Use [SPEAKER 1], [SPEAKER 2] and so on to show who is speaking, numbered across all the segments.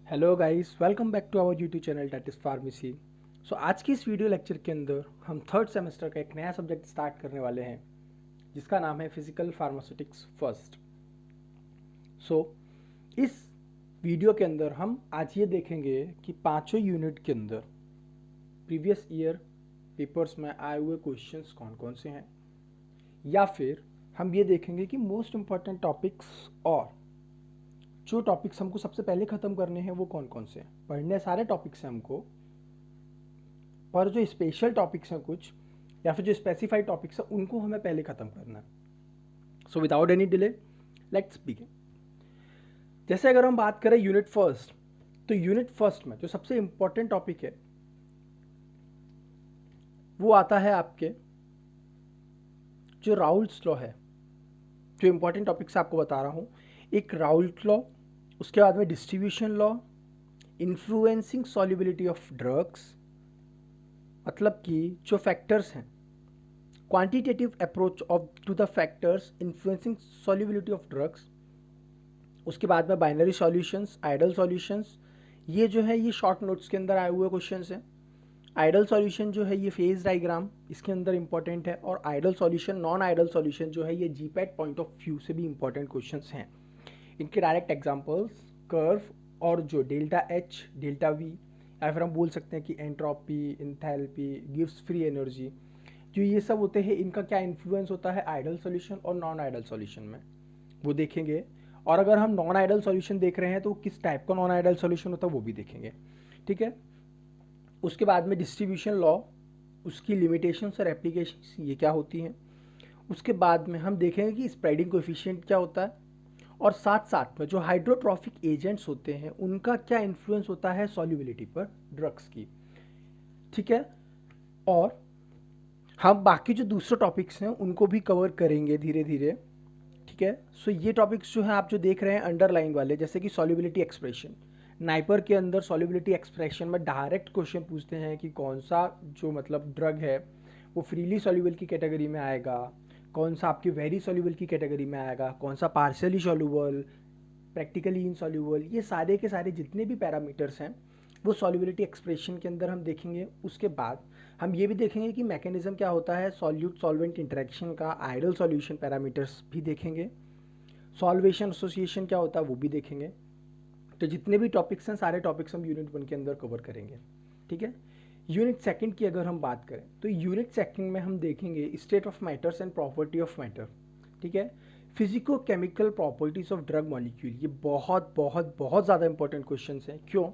[SPEAKER 1] Hello guys, welcome back to our YouTube channel that is pharmacy. So आज की इस video lecture के अंदर हम थर्ड सेमेस्टर का एक नया सब्जेक्ट स्टार्ट करने वाले हैं जिसका नाम है फिजिकल फार्मास्यूटिक्स फर्स्ट। सो इस वीडियो के अंदर हम आज ये देखेंगे कि पांचों यूनिट के अंदर प्रीवियस ईयर पेपर्स में आए हुए क्वेश्चंस कौन कौन से हैं, या फिर हम ये देखेंगे कि मोस्ट इम्पॉर्टेंट टॉपिक्स और जो टॉपिक्स हमको सबसे पहले ख़त्म करने हैं वो कौन कौन से हैं। पढ़ने सारे टॉपिक्स हैं हमको, पर जो स्पेशल टॉपिक्स हैं कुछ या फिर जो स्पेसिफाइड टॉपिक्स हैं उनको हमें पहले ख़त्म करना है। So without any delay let's begin. जैसे अगर हम बात करें यूनिट फर्स्ट, तो यूनिट फर्स्ट में जो सबसे इंपॉर्टेंट टॉपिक है वो आता है आपके जो राउल्ट्स लॉ है। जो इंपॉर्टेंट टॉपिक्स आपको बता रहा हूँ, एक राउल्ट लॉ, उसके बाद में distribution law, influencing solubility of drugs, मतलब कि जो फैक्टर्स हैं, quantitative approach of to the factors influencing solubility of drugs. उसके बाद में बाइनरी सॉल्यूशंस, आइडल सॉल्यूशंस, ये जो है ये शॉर्ट नोट्स के अंदर आए हुए क्वेश्चंस हैं। आइडल सॉल्यूशन जो है ये फेज डायग्राम इसके अंदर इंपॉर्टेंट है, और ideal solution, non ideal solution जो है ये जीपैट पॉइंट ऑफ व्यू से भी इंपॉर्टेंट क्वेश्चंस हैं। इनके डायरेक्ट एग्जांपल्स कर्व और जो डेल्टा एच, डेल्टा वी, या फिर हम बोल सकते हैं कि entropy, enthalpy, gives free energy, जो ये सब होते हैं इनका क्या इन्फ्लुएंस होता है आइडल सॉल्यूशन और नॉन आइडल सॉल्यूशन में, वो देखेंगे। और अगर हम नॉन आइडल सॉल्यूशन देख रहे हैं तो किस टाइप का नॉन आइडल सॉल्यूशन होता है वो भी देखेंगे। ठीक है। उसके बाद में डिस्ट्रीब्यूशन लॉ, उसकी लिमिटेशंस और एप्लीकेशंस ये क्या होती हैं। उसके बाद में हम देखेंगे कि स्प्रेडिंग कोएफिशिएंट क्या होता है, और साथ साथ में जो हाइड्रोट्रॉफिक एजेंट्स होते हैं उनका क्या इन्फ्लुएंस होता है सॉल्युबिलिटी पर ड्रग्स की। ठीक है। और हम बाकी जो दूसरे टॉपिक्स हैं उनको भी कवर करेंगे धीरे धीरे। ठीक है। सो ये टॉपिक्स जो हैं आप जो देख रहे हैं अंडरलाइन वाले, जैसे कि सॉल्युबिलिटी एक्सप्रेशन, नाइपर के अंदर सॉल्युबिलिटी एक्सप्रेशन में डायरेक्ट क्वेश्चन पूछते हैं कि कौन सा जो मतलब ड्रग है वो फ्रीली सॉल्युबल की कैटेगरी में आएगा, कौन सा आपकी वेरी सॉल्युबल की कैटेगरी में आएगा, कौन सा पार्शियली सॉल्युबल, प्रैक्टिकली इनसॉल्युबल, ये सारे के सारे जितने भी पैरामीटर्स हैं वो सॉल्युबिलिटी एक्सप्रेशन के अंदर हम देखेंगे। उसके बाद हम ये भी देखेंगे कि मैकेनिज्म क्या होता है सॉल्यूट सॉल्वेंट इंटरेक्शन का, आइडल सॉल्यूशन पैरामीटर्स भी देखेंगे, सॉल्वेशन एसोसिएशन क्या होता है वो भी देखेंगे। तो जितने भी टॉपिक्स हैं सारे टॉपिक्स हम यूनिट 1 के अंदर कवर करेंगे। ठीक है। यूनिट सेकंड की अगर हम बात करें तो यूनिट सेकंड में हम देखेंगे state of matters and property of matter. ठीक है। Physico chemical properties of drug molecule, ये बहुत बहुत बहुत ज़्यादा इंपॉर्टेंट क्वेश्चन हैं। क्यों?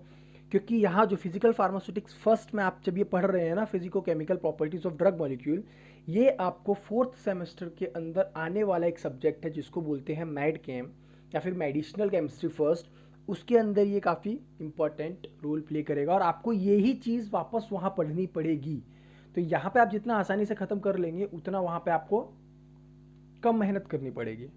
[SPEAKER 1] क्योंकि यहाँ जो फिजिकल फार्मास्यूटिक्स फर्स्ट में आप जब ये पढ़ रहे हैं ना, physico chemical properties of drug molecule, ये आपको फोर्थ सेमेस्टर के अंदर आने वाला एक सब्जेक्ट है जिसको बोलते हैं मैड केम या फिर मेडिसिनल केमिस्ट्री फर्स्ट। उसके अंदर ये काफ़ी इंपॉर्टेंट रोल प्ले करेगा और आपको यही चीज़ वापस वहाँ पढ़नी पड़ेगी। तो यहाँ पे आप जितना आसानी से ख़त्म कर लेंगे उतना वहाँ पे आपको कम मेहनत करनी पड़ेगी।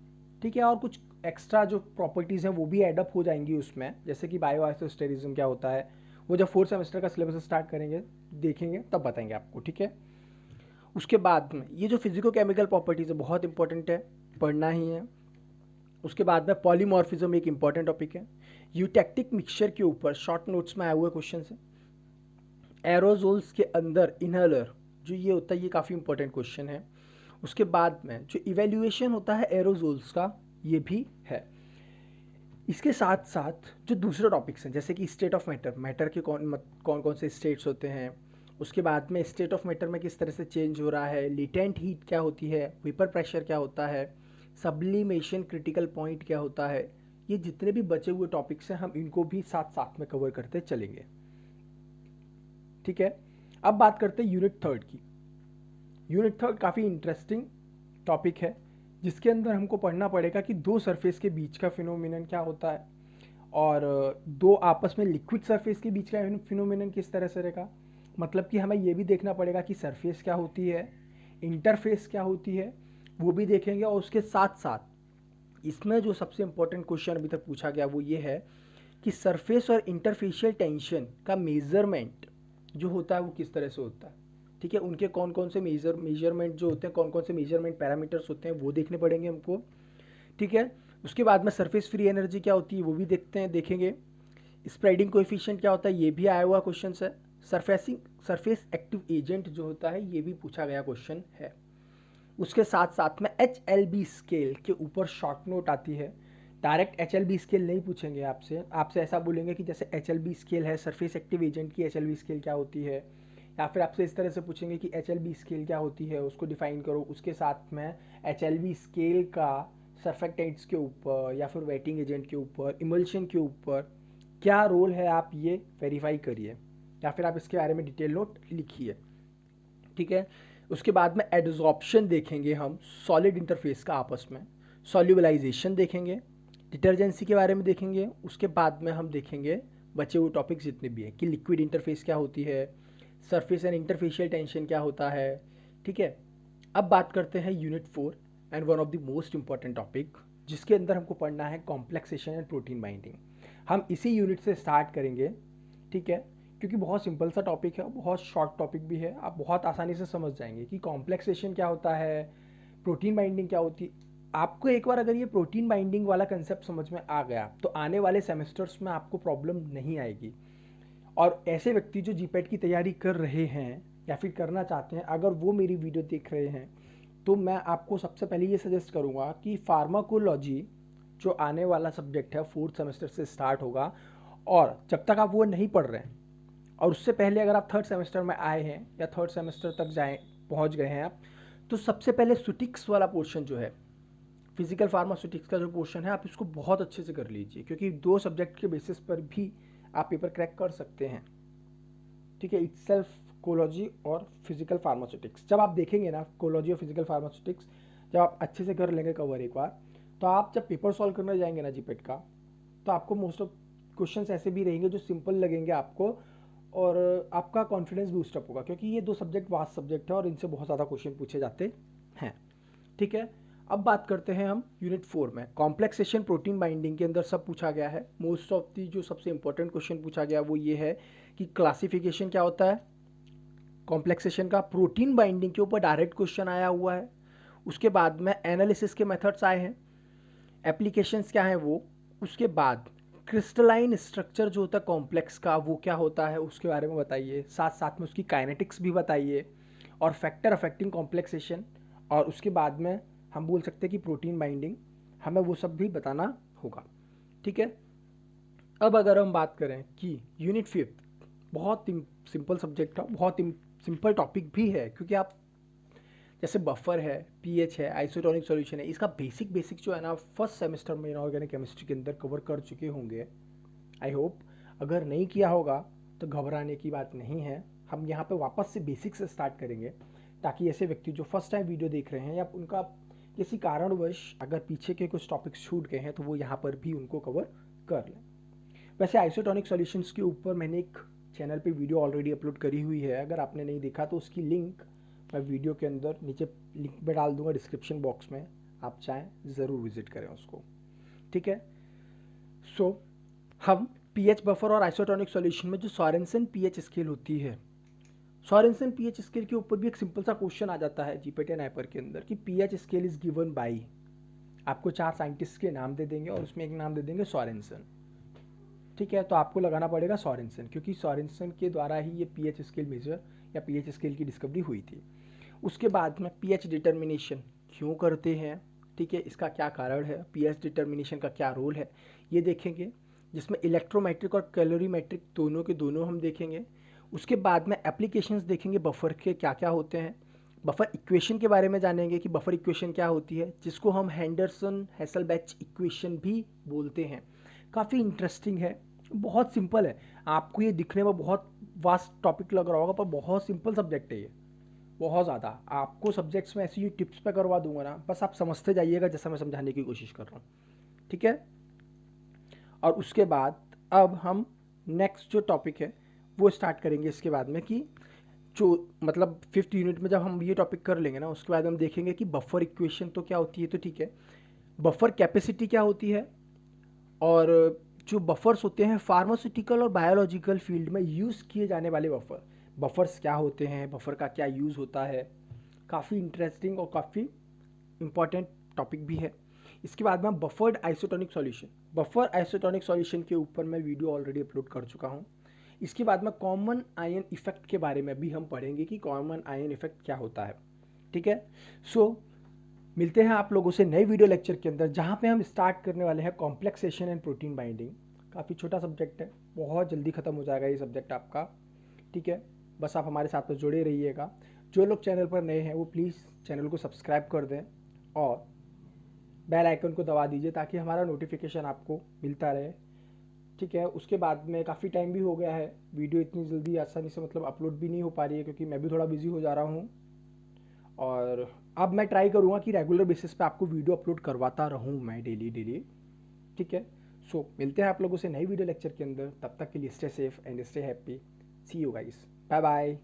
[SPEAKER 1] ठीक है। और कुछ एक्स्ट्रा जो प्रॉपर्टीज़ हैं वो भी एडअप हो जाएंगी उसमें, जैसे कि बायो आइसोस्टेरिज्म क्या होता है वो जब फोर्थ सेमेस्टर का सिलेबस स्टार्ट करेंगे देखेंगे तब बताएंगे आपको। ठीक है। उसके बाद में ये जो फिजिको केमिकल प्रॉपर्टीज़ है बहुत इंपॉर्टेंट है, पढ़ना ही है। उसके बाद में पॉलीमॉर्फिज्म एक इंपॉर्टेंट टॉपिक है। यूटेक्टिक मिक्सचर के ऊपर शॉर्ट नोट्स में आए हुए क्वेश्चन है। एरोजोल्स के अंदर इनहेलर जो ये होता है ये काफ़ी इंपॉर्टेंट क्वेश्चन है। उसके बाद में जो इवेल्युएशन होता है एरोजोल्स का ये भी है। इसके साथ साथ जो दूसरे टॉपिक्स हैं जैसे कि स्टेट ऑफ मैटर, मैटर के कौन कौन से स्टेट्स होते हैं, उसके बाद में स्टेट ऑफ मैटर में किस तरह से चेंज हो रहा है, लिटेंट हीट क्या होती है, वेपर प्रेशर क्या होता है, सब्लिमेशन क्रिटिकल पॉइंट क्या होता है, ये जितने भी बचे हुए टॉपिक्स हैं हम इनको भी साथ साथ में कवर करते चलेंगे। ठीक है। अब बात करते हैं यूनिट थर्ड की। यूनिट थर्ड काफ़ी इंटरेस्टिंग टॉपिक है जिसके अंदर हमको पढ़ना पड़ेगा कि दो सरफेस के बीच का फिनोमिनन क्या होता है और दो आपस में लिक्विड सरफेस के बीच का फिनोमिनन किस तरह से रहेगा। मतलब कि हमें ये भी देखना पड़ेगा कि सरफेस क्या होती है, इंटरफेस क्या होती है, वो भी देखेंगे। और उसके साथ साथ इसमें जो सबसे इंपॉर्टेंट क्वेश्चन अभी तक पूछा गया वो ये है कि सरफेस और इंटरफेशियल टेंशन का मेजरमेंट जो होता है वो किस तरह से होता है। ठीक है। उनके कौन कौन से मेजरमेंट जो होते हैं, कौन कौन से मेजरमेंट पैरामीटर्स होते हैं वो देखने पड़ेंगे हमको। ठीक है। उसके बाद में सरफेस फ्री एनर्जी क्या होती है वो भी देखेंगे। स्प्रेडिंग कोएफिशिएंट क्या होता है, ये भी आया हुआ क्वेश्चन है। सरफेस एक्टिव एजेंट जो होता है, ये भी पूछा गया क्वेश्चन है। उसके साथ साथ में HLB स्केल के ऊपर शॉर्ट नोट आती है। डायरेक्ट HLB स्केल नहीं पूछेंगे आपसे ऐसा बोलेंगे कि जैसे HLB स्केल है, सरफेस एक्टिव एजेंट की HLB स्केल क्या होती है, या फिर आपसे इस तरह से पूछेंगे कि HLB स्केल क्या होती है, उसको डिफाइन करो। उसके साथ में HLB स्केल का सर्फेक्टेंट्स के ऊपर या फिर वेटिंग एजेंट के ऊपर, इमल्शन के ऊपर क्या रोल है, आप ये वेरीफाई करिए, या फिर आप इसके बारे में डिटेल नोट लिखिए। ठीक है। उसके बाद में एडजॉर्प्शन देखेंगे हम सॉलिड इंटरफेस का आपस में, सॉल्युबलाइजेशन देखेंगे, डिटर्जेंसी के बारे में देखेंगे। उसके बाद में हम देखेंगे बचे हुए टॉपिक्स जितने भी हैं कि लिक्विड इंटरफेस क्या होती है, सरफेस एंड इंटरफेशियल टेंशन क्या होता है। ठीक है। अब बात करते हैं unit 4 and one of the most important topic, जिसके अंदर हमको पढ़ना है कॉम्प्लेक्सेशन एंड प्रोटीन बाइंडिंग। हम इसी यूनिट से स्टार्ट करेंगे। ठीक है। क्योंकि बहुत सिंपल सा टॉपिक है, बहुत शॉर्ट टॉपिक भी है, आप बहुत आसानी से समझ जाएंगे कि कॉम्प्लेक्सेशन क्या होता है, प्रोटीन बाइंडिंग क्या होती है। आपको एक बार अगर ये प्रोटीन बाइंडिंग वाला कंसेप्ट समझ में आ गया तो आने वाले सेमेस्टर्स में आपको प्रॉब्लम नहीं आएगी। और ऐसे व्यक्ति जो जीपैट की तैयारी कर रहे हैं या फिर करना चाहते हैं, अगर वो मेरी वीडियो देख रहे हैं, तो मैं आपको सबसे पहले ये सजेस्ट करूँगा कि फार्माकोलॉजी जो आने वाला सब्जेक्ट है 4th सेमेस्टर से स्टार्ट होगा, और जब तक आप वो नहीं पढ़ रहे हैं और उससे पहले अगर आप 3rd सेमेस्टर में आए हैं या 3rd सेमेस्टर तक पहुंच गए हैं आप, तो सबसे पहले सुटिक्स वाला पोर्शन जो है, फिजिकल फार्मास्यूटिक्स का जो पोर्शन है, आप इसको बहुत अच्छे से कर लीजिए, क्योंकि 2 सब्जेक्ट के बेसिस पर भी आप पेपर क्रैक कर सकते हैं। ठीक है। इटसेल्फ कोलॉजी और फिजिकल फार्मास्यूटिक्स जब आप देखेंगे ना, कोलॉजी और फिजिकल फार्मास्यूटिक्स जब आप अच्छे से कर लेंगे कवर एक बार, तो आप जब पेपर सॉल्व करने जाएंगे ना जीपेट का, तो आपको मोस्ट ऑफ क्वेश्चंस ऐसे भी रहेंगे जो सिंपल लगेंगे आपको, और आपका कॉन्फिडेंस बूस्टअप होगा, क्योंकि ये 2 सब्जेक्ट वास्ट सब्जेक्ट है और इनसे बहुत ज़्यादा क्वेश्चन पूछे जाते हैं। ठीक है। अब बात करते हैं हम यूनिट 4 में, कॉम्प्लेक्सेशन प्रोटीन बाइंडिंग के अंदर सब पूछा गया है। मोस्ट ऑफ दी जो सबसे इंपॉर्टेंट क्वेश्चन पूछा गया वो ये है कि क्लासिफिकेशन क्या होता है कॉम्प्लेक्सेशन का, प्रोटीन बाइंडिंग के ऊपर डायरेक्ट क्वेश्चन आया हुआ है। उसके बाद में एनालिसिस के मेथड्स आए हैं, एप्लीकेशंस क्या हैं वो, उसके बाद क्रिस्टलाइन स्ट्रक्चर जो होता है कॉम्प्लेक्स का वो क्या होता है उसके बारे में बताइए, साथ साथ में उसकी काइनेटिक्स भी बताइए, और फैक्टर अफेक्टिंग कॉम्प्लेक्सेशन, और उसके बाद में हम बोल सकते हैं कि प्रोटीन बाइंडिंग, हमें वो सब भी बताना होगा। ठीक है। अब अगर हम बात करें कि यूनिट 5 बहुत सिंपल सब्जेक्ट है, बहुत सिंपल टॉपिक भी है, क्योंकि आप जैसे बफर है, पीएच है, आइसोटोनिक सॉल्यूशन है, इसका बेसिक जो है ना फर्स्ट सेमेस्टर में इनऑर्गेनिक केमिस्ट्री के अंदर कवर कर चुके होंगे आई होप। अगर नहीं किया होगा तो घबराने की बात नहीं है, हम यहाँ पे वापस से बेसिक से स्टार्ट करेंगे, ताकि ऐसे व्यक्ति जो फर्स्ट टाइम वीडियो देख रहे हैं या उनका किसी कारणवश अगर पीछे के कुछ टॉपिक्स छूट गए हैं तो वो यहाँ पर भी उनको कवर कर लें। वैसे आइसोटोनिक सॉल्यूशंस के ऊपर मैंने एक चैनल पे वीडियो ऑलरेडी अपलोड करी हुई है, अगर आपने नहीं देखा तो उसकी लिंक मैं वीडियो के अंदर नीचे लिंक में डाल दूंगा डिस्क्रिप्शन बॉक्स में, आप चाहें ज़रूर विजिट करें उसको। ठीक है। सो हम पीएच बफर और आइसोटोनिक सॉल्यूशन में जो सॉरेंसन पीएच स्केल होती है, सॉरेंसन पीएच स्केल के ऊपर भी एक सिंपल सा क्वेश्चन आ जाता है जीपीटी एंड हाइपर के अंदर कि pH scale is given by, आपको 4 साइंटिस्ट के नाम दे देंगे और उसमें एक नाम दे देंगे सॉरेंसन। ठीक है। तो आपको लगाना पड़ेगा सॉरेंसन, क्योंकि सॉरेंसन के द्वारा ही ये पीएच स्केल मेजर या पीएच स्केल की डिस्कवरी हुई थी। उसके बाद में पीएच डिटर्मिनेशन क्यों करते हैं, ठीक है, इसका क्या कारण है, पीएच डिटर्मिनेशन का क्या रोल है, ये देखेंगे, जिसमें इलेक्ट्रोमेट्रिक और कैलोरीमेट्रिक दोनों के दोनों हम देखेंगे। उसके बाद में एप्लीकेशंस देखेंगे बफर के क्या क्या होते हैं, बफर इक्वेशन के बारे में जानेंगे कि बफर इक्वेशन क्या होती है, जिसको हम हेंडरसन हेसलबैच इक्वेशन भी बोलते हैं। काफ़ी इंटरेस्टिंग है, बहुत सिंपल है, आपको ये दिखने में बहुत वास्ट टॉपिक लग रहा होगा पर बहुत सिंपल सब्जेक्ट है ये, बहुत ज़्यादा। आपको सब्जेक्ट्स में ऐसी टिप्स पे करवा दूंगा ना, बस आप समझते जाइएगा जैसा मैं समझाने की कोशिश कर रहा हूँ। ठीक है। और उसके बाद अब हम नेक्स्ट जो टॉपिक है वो स्टार्ट करेंगे इसके बाद में, कि जो मतलब 5th यूनिट में जब हम ये टॉपिक कर लेंगे ना, उसके बाद हम देखेंगे कि बफर इक्वेशन तो क्या होती है, तो ठीक है, बफर कैपेसिटी क्या होती है, और जो बफर्स होते हैं फार्मास्यूटिकल और बायोलॉजिकल फील्ड में यूज़ किए जाने वाले बफर्स क्या होते हैं, बफर का क्या यूज़ होता है। काफ़ी इंटरेस्टिंग और काफ़ी इम्पॉर्टेंट टॉपिक भी है। इसके बाद में buffered isotonic solution, buffer isotonic solution के ऊपर मैं वीडियो ऑलरेडी अपलोड कर चुका हूँ। इसके बाद में कॉमन आयन इफेक्ट के बारे में भी हम पढ़ेंगे कि कॉमन आयन इफेक्ट क्या होता है। ठीक है, सो मिलते हैं आप लोगों से नए वीडियो लेक्चर के अंदर, जहाँ पे हम स्टार्ट करने वाले हैं कॉम्प्लेक्सेशन एंड प्रोटीन बाइंडिंग। काफ़ी छोटा सब्जेक्ट है, बहुत जल्दी ख़त्म हो जाएगा ये सब्जेक्ट आपका। ठीक है, बस आप हमारे साथ में जुड़े रहिएगा। जो लोग चैनल पर नए हैं वो प्लीज़ चैनल को सब्सक्राइब कर दें और बेल आइकन को दबा दीजिए ताकि हमारा नोटिफिकेशन आपको मिलता रहे। ठीक है, उसके बाद में काफ़ी टाइम भी हो गया है, वीडियो इतनी जल्दी आसानी से मतलब अपलोड भी नहीं हो पा रही है क्योंकि मैं भी थोड़ा बिजी हो जा रहा हूँ। और अब मैं ट्राई करूँगा कि रेगुलर बेसिस पे आपको वीडियो अपलोड करवाता रहूँ मैं डेली डेली। ठीक है, सो मिलते हैं आप लोगों से नई वीडियो लेक्चर के अंदर। तब तक के लिए stay safe and stay happy. See you guys, bye bye.